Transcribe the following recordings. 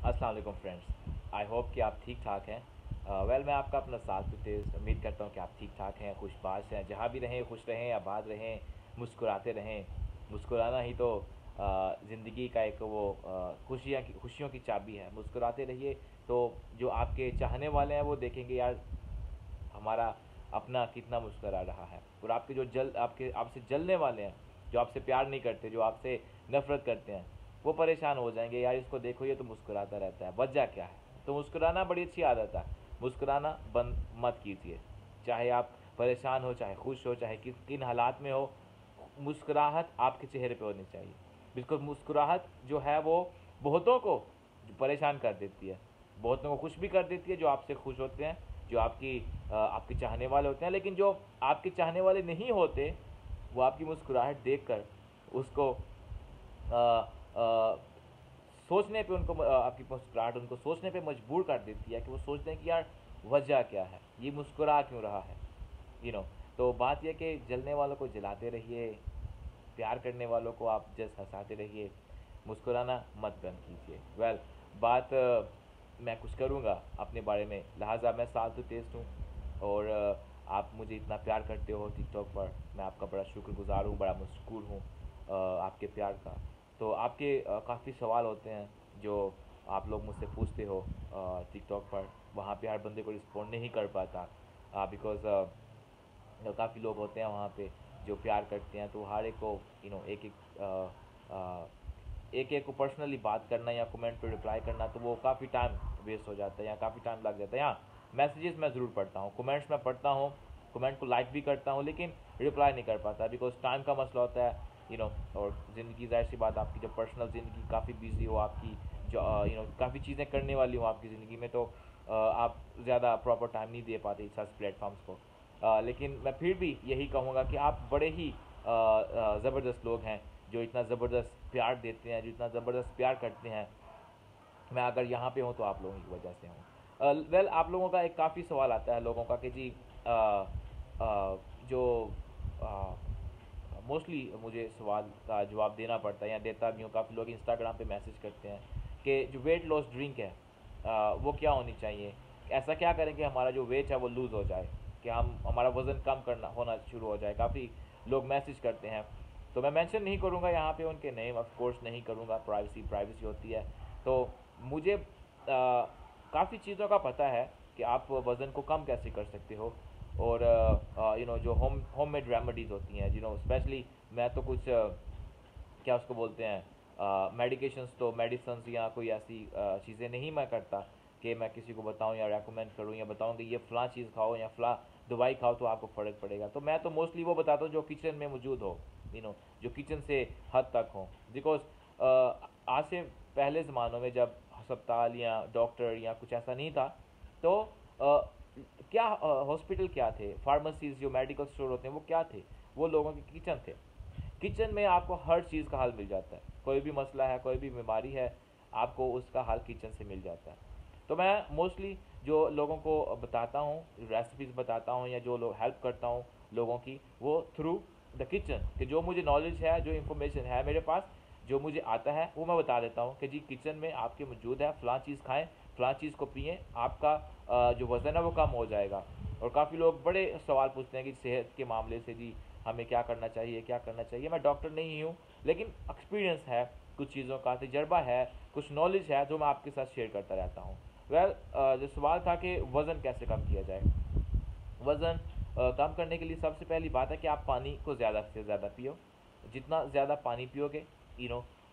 अस्सलाम वालेकुम friends. I hope कि आप ठीक ठाक हैं। मैं आपका अपना साथ तेज उम्मीद करता हूँ कि आप ठीक ठाक हैं, खुशबाश हैं, जहाँ भी रहें खुश रहें, आबाद रहें, मुस्कुराते रहें। मुस्कुराना ही तो ज़िंदगी का एक वो खुशियों की चाबी है। मुस्कुराते रहिए तो जो आपके चाहने वाले हैं वो देखेंगे यार हमारा अपना कितना मुस्कुरा रहा है। और आपके जो जल आपके आपसे जलने वाले हैं, जो आपसे प्यार नहीं करते, जो आपसे नफरत करते हैं, वो परेशान हो जाएंगे, यार इसको देखो ये तो मुस्कुराता रहता है, वजह क्या है। तो मुस्कुराना बड़ी अच्छी आदत है। मुस्कुराना बंद मत कीजिए। चाहे आप परेशान हो, चाहे खुश हो, चाहे किन हालात में हो, मुस्कुराहट आपके चेहरे पे होनी चाहिए। बिल्कुल मुस्कुराहट जो है वो बहुतों को परेशान कर देती है, बहुतों को खुश भी कर देती है, जो आपसे खुश होते हैं, जो आपके चाहने वाले होते हैं। लेकिन जो आपके चाहने वाले नहीं होते, वो आपकी मुस्कुराहट देखकर उसको अ, अ, सोचने पे उनको आपकी मुस्कुराहट उनको सोचने पे मजबूर कर देती है कि वो सोचते हैं कि यार वजह क्या है, ये मुस्कुरा क्यों रहा है। तो बात यह कि जलने वालों को जलाते रहिए, प्यार करने वालों को आप जस्ट हंसाते रहिए, मुस्कुराना मत बंद कीजिए। बात मैं कुछ करूँगा अपने बारे में, लिहाजा मैं साल तो टेस्ट हूँ। और आप मुझे इतना प्यार करते हो टिकटॉक पर, मैं आपका बड़ा शुक्रगुजार हूँ, बड़ा मशकूर हूँ आपके प्यार का। तो आपके काफ़ी सवाल होते हैं जो आप लोग मुझसे पूछते हो टिकटॉक पर, वहाँ पे हर बंदे को रिस्पॉन्ड नहीं कर पाता बिकॉज़ काफ़ी लोग होते हैं वहाँ पे जो प्यार करते हैं। तो हर एक को एक एक को पर्सनली बात करना या कमेंट पे रिप्लाई करना, तो वो काफ़ी टाइम वेस्ट हो जाता है या काफ़ी टाइम लग जाता है। यहाँ मैसेजेस मैं ज़रूर पढ़ता हूँ, कमेंट्स मैं पढ़ता हूँ, कमेंट को लाइक भी करता हूँ, लेकिन रिप्लाई नहीं कर पाता बिकॉज टाइम का मसला होता है। और ज़िंदगी ज़ाहिर सी बात, आपकी जब पर्सनल ज़िंदगी काफ़ी बिजी हो, आपकी जो काफ़ी चीज़ें करने वाली हो आपकी ज़िंदगी में, तो आप ज़्यादा प्रॉपर टाइम नहीं दे पाते इस प्लेटफॉर्म्स को। लेकिन मैं फिर भी यही कहूँगा कि आप बड़े ही ज़बरदस्त लोग हैं जो इतना ज़बरदस्त प्यार देते हैं, जो इतना ज़बरदस्त प्यार करते हैं। मैं अगर यहाँ पे हूँ तो आप लोगों की वजह से हूँ। आप लोगों का एक काफ़ी सवाल आता है लोगों का कि जी जो मोस्टली मुझे सवाल का जवाब देना पड़ता है या देता भी हूँ। काफ़ी लोग इंस्टाग्राम पे मैसेज करते हैं कि जो वेट लॉस ड्रिंक है वो क्या होनी चाहिए, ऐसा क्या करें कि हमारा जो वेट है वो लूज़ हो जाए, कि हमारा वज़न कम करना होना शुरू हो जाए। काफ़ी लोग मैसेज करते हैं, तो मैं मेंशन नहीं करूँगा यहाँ पे उनके नेम, ऑफ कोर्स नहीं करूँगा, प्राइवेसी प्राइवेसी होती है। तो मुझे काफ़ी चीज़ों का पता है कि आप वज़न को कम कैसे कर सकते हो। और जो होम मेड रेमेडीज़ होती हैं, स्पेशली मैं तो कुछ क्या उसको बोलते हैं मेडिकेशंस, तो मेडिसन्स या कोई ऐसी चीज़ें नहीं मैं करता कि मैं किसी को बताऊं या रेकमेंड करूं या बताऊं कि ये फ़लाँ चीज़ खाओ या फ़लाँ दवाई खाओ तो आपको फ़र्क पड़ेगा। तो मैं तो मोस्टली वो बताता हूँ जो किचन में मौजूद हो, जो किचन से हद तक हो। बिकॉज आज से पहले ज़मानों में जब अस्पताल या डॉक्टर या कुछ ऐसा नहीं था, तो क्या हॉस्पिटल क्या थे, फार्मेसीज जो मेडिकल स्टोर होते हैं वो क्या थे, वो लोगों के किचन थे। किचन में आपको हर चीज़ का हल मिल जाता है, कोई भी मसला है, कोई भी बीमारी है, आपको उसका हल किचन से मिल जाता है। तो मैं मोस्टली जो लोगों को बताता हूँ, रेसिपीज़ बताता हूँ या जो लोग हेल्प करता हूँ लोगों की, वो थ्रू द किचन, कि जो मुझे नॉलेज है, जो इन्फॉर्मेशन है मेरे पास, जो मुझे आता है वो मैं बता देता हूँ कि जी किचन में आपके मौजूद है, फ़लाँ चीज़ खाएँ, फ़लाँ चीज़ को पिएँ, आपका जो वज़न है वो कम हो जाएगा। और काफ़ी लोग बड़े सवाल पूछते हैं कि सेहत के मामले से जी हमें क्या करना चाहिए, क्या करना चाहिए। मैं डॉक्टर नहीं हूँ, लेकिन एक्सपीरियंस है, कुछ चीज़ों का तजर्बा है, कुछ नॉलेज है जो मैं आपके साथ शेयर करता रहता हूँ। जो सवाल था कि वज़न कैसे कम किया जाए, वज़न कम करने के लिए सबसे पहली बात है कि आप पानी को ज़्यादा से ज़्यादा पियो। जितना ज़्यादा पानी पियोगे,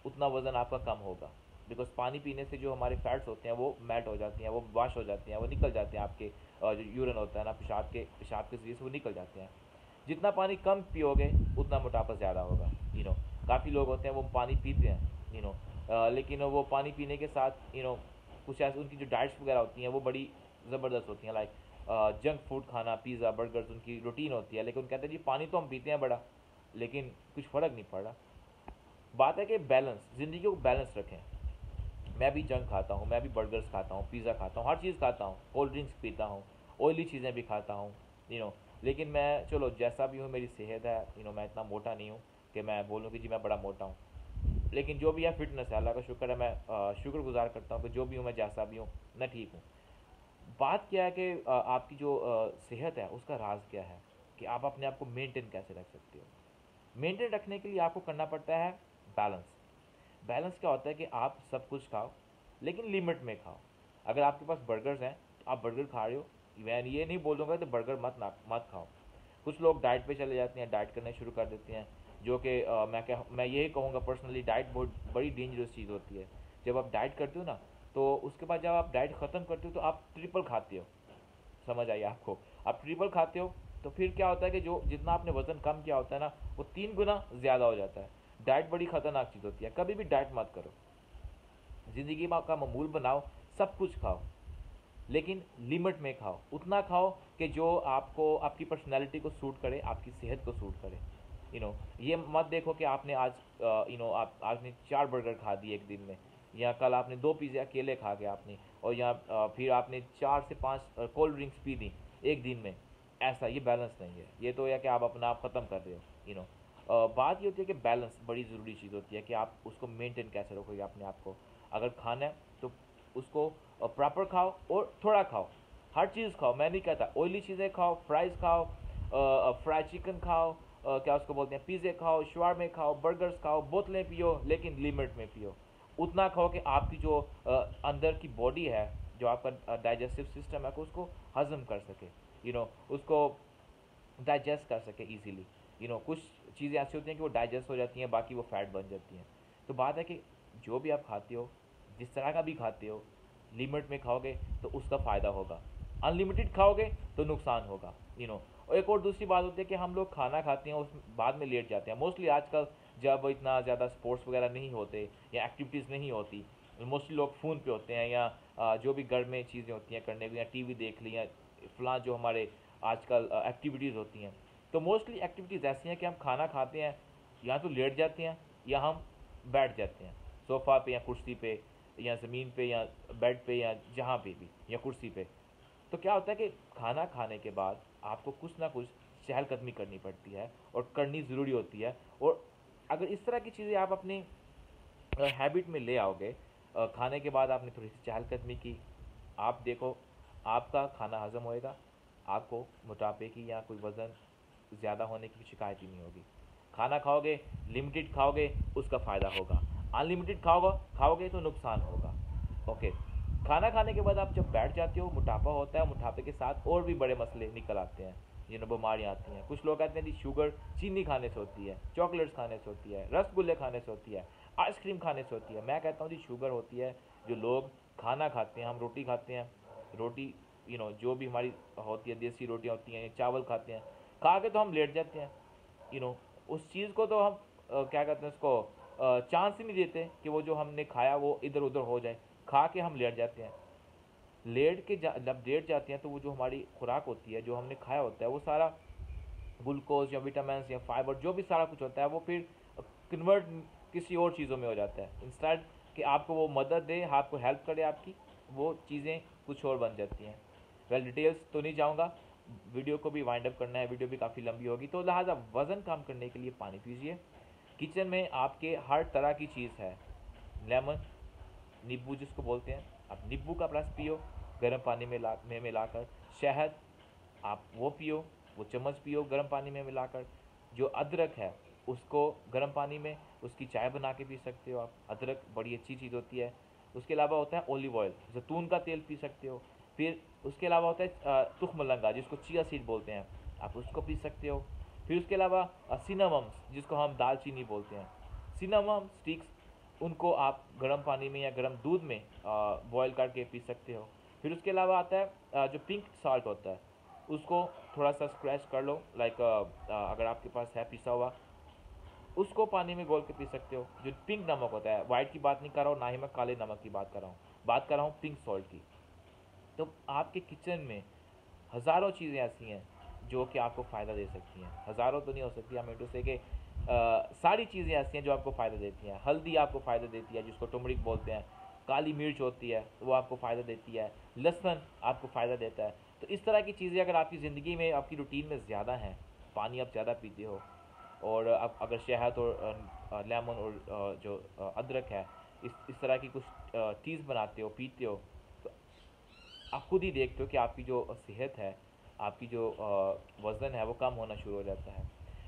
उतना वज़न आपका कम होगा। बिकॉज पानी पीने से जो हमारे फैट्स होते हैं वो मेल्ट हो जाती हैं, वो वॉश हो जाती हैं, वो निकल जाते हैं आपके जो यूरिन होता है ना, पेशाब के ज़रिए से वो निकल जाते हैं। जितना पानी कम पियोगे उतना मोटापा ज़्यादा होगा। काफ़ी लोग होते हैं वो पानी पीते हैं, लेकिन वो पानी पीने के साथ कुछ ऐसे उनकी जो डाइट्स वगैरह होती हैं वो बड़ी ज़बरदस्त होती हैं। लाइक जंक फूड खाना, पिज़्ज़ा, बर्गर्स उनकी रूटीन होती है, लेकिन कहते हैं जी पानी तो हम पीते हैं बड़ा, लेकिन कुछ फ़र्क नहीं पड़ रहा। बात है कि बैलेंस, ज़िंदगी को बैलेंस रखें। मैं भी जंक खाता हूँ, मैं भी बर्गर्स खाता हूँ, पिज़्ज़ा खाता हूँ, हर चीज़ खाता हूँ, कोल्ड ड्रिंक्स पीता हूँ, ऑयली चीज़ें भी खाता हूँ। लेकिन मैं चलो जैसा भी हूँ, मेरी सेहत है, मैं इतना मोटा नहीं हूँ कि मैं बोलूँ कि जी मैं बड़ा मोटा हूँ। लेकिन जो भी है फिटनेस है, अल्लाह का शुक्र है, मैं शुक्रगुजार करता हूँ कि जो भी हूँ मैं जैसा भी हूँ मैं ठीक हूँ। बात क्या है कि आपकी जो सेहत है उसका राज क्या है, कि आप अपने आप को मेंटेन कैसे रख सकते हो। मेंटेन रखने के लिए आपको करना पड़ता है बैलेंस। बैलेंस क्या होता है कि आप सब कुछ खाओ लेकिन लिमिट में खाओ। अगर आपके पास बर्गर्स हैं तो आप बर्गर खा रहे हो, मैं ये नहीं बोलूँगा तो बर्गर मत खाओ। कुछ लोग डाइट पे चले जाते हैं, डाइट करने शुरू कर देते हैं, जो कि मैं यही कहूँगा पर्सनली, डाइट बहुत बड़ी डेंजरस चीज़ होती है। जब आप डाइट करते हो ना, तो उसके बाद जब आप डाइट ख़त्म करते हो तो आप ट्रिपल खाते हो। समझ आई आपको? आप ट्रिपल खाते हो तो फिर क्या होता है कि जो जितना आपने वज़न कम किया होता है ना, वो 3 गुना ज़्यादा हो जाता है। डाइट बड़ी ख़तरनाक चीज़ होती है, कभी भी डाइट मत करो। ज़िंदगी में आपका मामूल बनाओ, सब कुछ खाओ लेकिन लिमिट में खाओ। उतना खाओ कि जो आपको, आपकी पर्सनैलिटी को सूट करे, आपकी सेहत को सूट करे। ये मत देखो कि आपने आज आप आपने 4 बर्गर खा दिए एक दिन में, या कल आपने 2 पिज़्ज़ा अकेले खा के आपने, और फिर आपने 4 से 5 कोल्ड ड्रिंक्स पी दी एक दिन में। ऐसा ये बैलेंस नहीं है, ये तो है कि आप अपना आप ख़त्म कर रहे हो। बात ये होती है कि बैलेंस बड़ी ज़रूरी चीज़ होती है, कि आप उसको मेंटेन कैसे रखोगे अपने आप को। अगर खाना है तो उसको प्रॉपर खाओ और थोड़ा खाओ। हर चीज़ खाओ, मैं नहीं कहता ऑयली चीज़ें खाओ, फ्राइज़ खाओ, फ्राइड चिकन खाओ, क्या उसको बोलते हैं, पिज़्ज़े खाओ, शवारमे खाओ, बर्गर्स खाओ, बोतलें पियो लेकिन लिमिट में पियो। उतना खाओ कि आपकी जो अंदर की बॉडी है, जो आपका डाइजेस्टिव सिस्टम है, उसको हज़म कर सके, उसको डाइजेस्ट कर सके ईजीली। कुछ चीज़ें ऐसी होती हैं कि वो डाइजेस्ट हो जाती हैं, बाकी वो फैट बन जाती हैं। तो बात है कि जो भी आप खाते हो, जिस तरह का भी खाते हो, लिमिट में खाओगे तो उसका फ़ायदा होगा। अनलिमिटेड खाओगे तो नुकसान होगा। और एक और दूसरी बात होती है कि हम लोग खाना खाते हैं, उस बाद में लेट जाते हैं। मोस्टली आजकल जब इतना ज़्यादा स्पोर्ट्स वगैरह नहीं होते या एक्टिविटीज़ नहीं होती, मोस्टली लोग फ़ोन पे होते हैं, या जो भी घर में चीज़ें होती हैं करने को, या टीवी देख ली, या फलां जो हमारे आजकल एक्टिविटीज़ होती हैं। तो मोस्टली एक्टिविटीज़ ऐसी हैं कि हम खाना खाते हैं, या तो लेट जाते हैं या हम बैठ जाते हैं सोफ़ा पे या कुर्सी पे या ज़मीन पे या बेड पे या जहाँ पे भी, या कुर्सी पे। तो क्या होता है कि खाना खाने के बाद आपको कुछ ना कुछ चहलकदमी करनी पड़ती है, और करनी ज़रूरी होती है। और अगर इस तरह की चीज़ें आप अपनी हैबिट में ले आओगे, खाने के बाद आपने थोड़ी सी चहलकदमी की, आप देखो आपका खाना हज़म होएगा, आपको मोटापे की या कोई वज़न ज़्यादा होने की शिकायत ही नहीं होगी। खाना खाओगे, लिमिटेड खाओगे, उसका फ़ायदा होगा। अनलिमिटेड खाओगे तो नुकसान होगा। ओके। खाना खाने के बाद आप जब बैठ जाते हो, मोटापा होता है, मोटापे के साथ और भी बड़े मसले निकल आते हैं, बीमारियाँ आती हैं। कुछ लोग कहते हैं जी शुगर चीनी खाने से होती है, चॉकलेट्स खाने से होती है, रसगुल्ले खाने से होती है, आइसक्रीम खाने से होती है। मैं कहता हूँ जी शुगर होती है जो लोग खाना खाते हैं, हम रोटी खाते हैं, रोटी जो भी हमारी होती है, देसी रोटियाँ होती हैं, चावल खाते हैं, खा के तो हम लेट जाते हैं। उस चीज़ को तो हम क्या कहते हैं उसको, चांस ही नहीं देते कि वो जो हमने खाया वो इधर उधर हो जाए। खा के हम लेट जाते हैं। जब लेट जाते हैं तो वो जो हमारी खुराक होती है, जो हमने खाया होता है, वो सारा ग्लूकोज या विटामिन या फाइबर जो भी सारा कुछ होता है, वो फिर कन्वर्ट किसी और चीज़ों में हो जाता है। इंस्टेड कि आपको वो मदद दे, आपको हेल्प करे आपकी, वो चीज़ें कुछ और बन जाती हैं। वेल डिटेल्स तो नहीं जाऊँगा, वीडियो को भी वाइंड अप करना है, वीडियो भी काफ़ी लंबी होगी, तो लिहाजा वज़न कम करने के लिए पानी पीजिए। किचन में आपके हर तरह की चीज़ है। लेमन, नींबू जिसको बोलते हैं, आप नींबू का रस पियो गर्म पानी में मिलाकर। शहद आप वो पियो, वो चम्मच पियो गर्म पानी में मिलाकर। जो अदरक है उसको गर्म पानी में उसकी चाय बना के पी सकते हो आप। अदरक बड़ी अच्छी चीज़ होती है। उसके अलावा होता है ओलिव ऑयल, जैतून का तेल पी सकते हो। फिर उसके अलावा होता है तुखमलंगा जिसको चिया सीड बोलते हैं, आप उसको पी सकते हो। फिर उसके अलावा सिनामम्स जिसको हम दालचीनी बोलते हैं, सिनामम स्टिक्स, उनको आप गर्म पानी में या गर्म दूध में बॉयल करके पी सकते हो। फिर उसके अलावा आता है जो पिंक सॉल्ट होता है, उसको थोड़ा सा स्क्रैच कर लो, लाइक अगर आपके पास है पिसा हुआ, उसको पानी में घोल के पी सकते हो। जो पिंक नमक होता है, वाइट की बात नहीं कर रहा हूँ, ना ही मैं काले नमक की बात कर रहा हूँ, बात कर रहा हूँ पिंक सॉल्ट की। तो आपके किचन में हज़ारों चीज़ें ऐसी हैं जो कि आपको फ़ायदा दे सकती हैं। हज़ारों तो नहीं हो सकती, हम से कि सारी चीज़ें ऐसी हैं जो आपको फ़ायदा देती हैं। हल्दी आपको फ़ायदा देती है, जिसको टर्मरिक बोलते हैं। काली मिर्च होती है, वो आपको फ़ायदा देती है। लहसुन आपको फ़ायदा देता है। तो इस तरह की चीज़ें अगर आपकी ज़िंदगी में, आपकी रूटीन में ज़्यादा हैं, पानी आप ज़्यादा पीते हो, और आप अगर शहद और लेमन और जो अदरक है, इस तरह की कुछ चीज़ बनाते हो, पीते हो, तो आप खुद ही देखते हो कि आपकी जो सेहत है, आपकी जो वज़न है वो कम होना शुरू हो जाता है।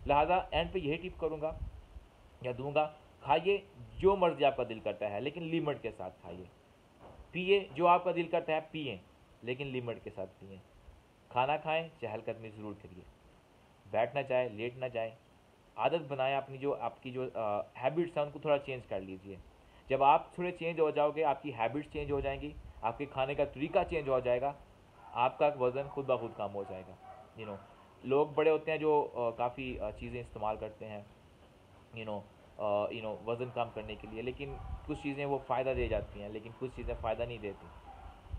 लिहाजा एंड पे यही टिप करूँगा या दूंगा, खाइए जो मर्ज़ी आपका दिल करता है, लेकिन लिमिट के साथ खाइए। पिए जो आपका दिल करता है पिए, लेकिन लिमिट के साथ पिए। खाना खाएं, चहलकदमी ज़रूर करिए, बैठ ना जाए, लेट ना जाए। आदत बनाएं, अपनी जो आपकी जो हैबिट्स हैं उनको थोड़ा चेंज कर लीजिए। जब आप थोड़े चेंज हो जाओगे, आपकी हैबिट्स चेंज हो जाएंगी, आपके खाने का तरीका चेंज हो जाएगा, आपका वज़न खुद ब खुद कम हो जाएगा। लोग बड़े होते हैं जो काफ़ी चीज़ें इस्तेमाल करते हैं यू नो वज़न कम करने के लिए, लेकिन कुछ चीज़ें वो फ़ायदा दे जाती हैं, लेकिन कुछ चीज़ें फ़ायदा नहीं देती,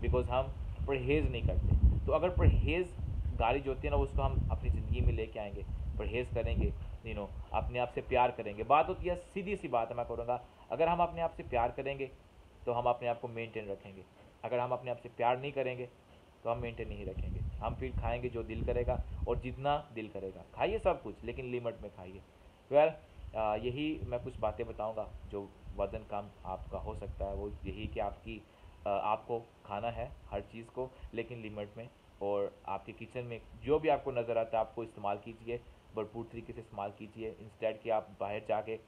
बिकॉज हम परहेज़ नहीं करते। तो अगर परहेज़गारी जो होती है ना, उसको हम अपनी ज़िंदगी में लेके आएंगे, परहेज़ करेंगे, अपने आप से प्यार करेंगे। बात होती है, सीधी सी बात है, मैं करूँगा, अगर हम अपने आप से प्यार करेंगे तो हम अपने आप को मेंटेन रखेंगे। अगर हम अपने आप से प्यार नहीं करेंगे तो हम मेंटेन नहीं रखेंगे। हम फिर खाएंगे जो दिल करेगा, और जितना दिल करेगा खाइए, सब कुछ, लेकिन लिमिट में खाइए। वेल यही मैं कुछ बातें बताऊंगा जो वज़न कम आपका हो सकता है। वो यही कि आपको खाना है हर चीज़ को, लेकिन लिमिट में, और आपके किचन में जो भी आपको नज़र आता है आपको इस्तेमाल कीजिए, भरपूर तरीके से इस्तेमाल कीजिए। इंस्टेड कि आप बाहर जाके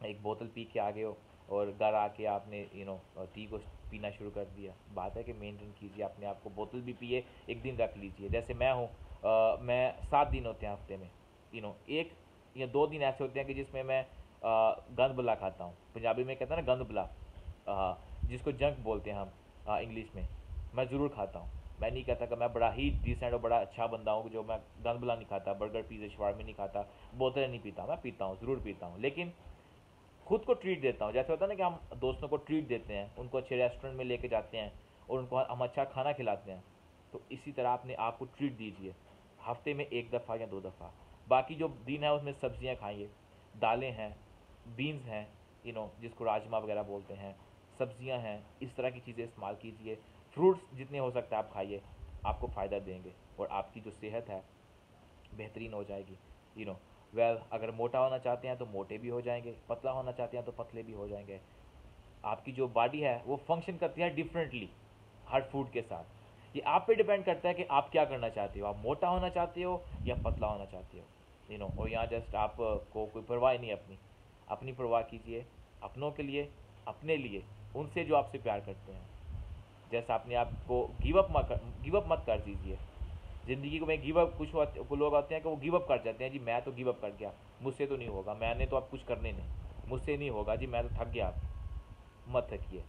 एक बोतल पी के आ गए हो और घर आके आपने टी को पीना शुरू कर दिया। बात है कि मेंटेन कीजिए अपने आप को, बोतल भी पिए, एक दिन रख लीजिए। जैसे मैं हूँ, मैं 7 दिन होते हैं हफ्ते में, एक या 2 दिन ऐसे होते हैं कि जिसमें मैं गंद बुला खाता हूँ। पंजाबी में कहते हैं ना गंद बुला, जिसको जंक बोलते हैं हम इंग्लिश में। मैं ज़रूर खाता हूँ। मैं नहीं कहता कि मैं बड़ा ही डिसेंट और बड़ा अच्छा बंदा हूँ जो मैं गंद बुला नहीं खाता, बर्गर पिज़्ज़ा शवारमे नहीं खाता, बोतलें नहीं पीता। मैं पीता हूँ, ज़रूर पीता हूँ, लेकिन खुद को ट्रीट देता हूँ। जैसे होता है ना कि हम दोस्तों को ट्रीट देते हैं, उनको अच्छे रेस्टोरेंट में लेके जाते हैं और उनको हम अच्छा खाना खिलाते हैं, तो इसी तरह अपने आप को ट्रीट दीजिए, हफ्ते में 1 दफ़ा या 2 दफ़ा। बाकी जो दिन है उसमें सब्जियाँ खाइए, दालें हैं, बीन्स हैं, जिसको राजमा वगैरह बोलते हैं, सब्जियां हैं, इस तरह की चीज़ें इस्तेमाल कीजिए। फ्रूट्स जितने हो सकता है आप खाइए, आपको फ़ायदा देंगे और आपकी जो सेहत है बेहतरीन हो जाएगी। वेल अगर मोटा होना चाहते हैं तो मोटे भी हो जाएंगे, पतला होना चाहते हैं तो पतले भी हो जाएंगे। आपकी जो बॉडी है वो फंक्शन करती है डिफरेंटली हर फूड के साथ। ये आप पे डिपेंड करता है कि आप क्या करना चाहते हो, आप मोटा होना चाहते हो या पतला होना चाहते हो। और यहाँ जस्ट आप को कोई परवाह नहीं है अपनी, अपनी परवाह कीजिए अपनों के लिए, अपने लिए, उनसे जो आपसे प्यार करते हैं। जैसा अपने आप को गिव अप मत कर दीजिए। ज़िंदगी में गिव अप, कुछ लोग आते हैं कि वो गिव अप कर जाते हैं, जी मैं तो गिव अप कर गया, मुझसे तो नहीं होगा, मैंने तो अब कुछ करने नहीं, मुझसे नहीं होगा जी, मैं तो थक गया। मत थकिए,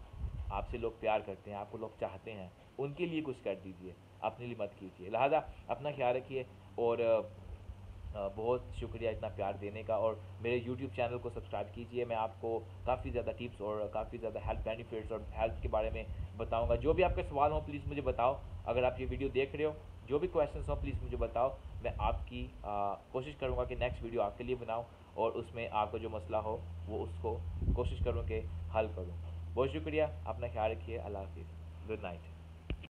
आपसे लोग प्यार करते हैं, आपको लोग चाहते हैं, उनके लिए कुछ कर दीजिए, अपने लिए मत कीजिए। लिहाजा अपना ख्याल रखिए, और बहुत शुक्रिया इतना प्यार देने का। और मेरे यूट्यूब चैनल को सब्सक्राइब कीजिए। मैं आपको काफ़ी ज़्यादा टिप्स और काफ़ी ज़्यादा हेल्थ बेनिफिट्स और हेल्थ के बारे में बताऊंगा। जो भी आपके सवाल हो प्लीज़ मुझे बताओ। अगर आप ये वीडियो देख रहे हो, जो भी क्वेश्चंस हो प्लीज़ मुझे बताओ। मैं आपकी कोशिश करूँगा कि नेक्स्ट वीडियो आपके लिए बनाऊँ, और उसमें आपका जो मसला हो वो उसको कोशिश करूँ कि हल करूँ। बहुत शुक्रिया, अपना ख्याल रखिए, अल्लाह हाफिज़, गुड नाइट।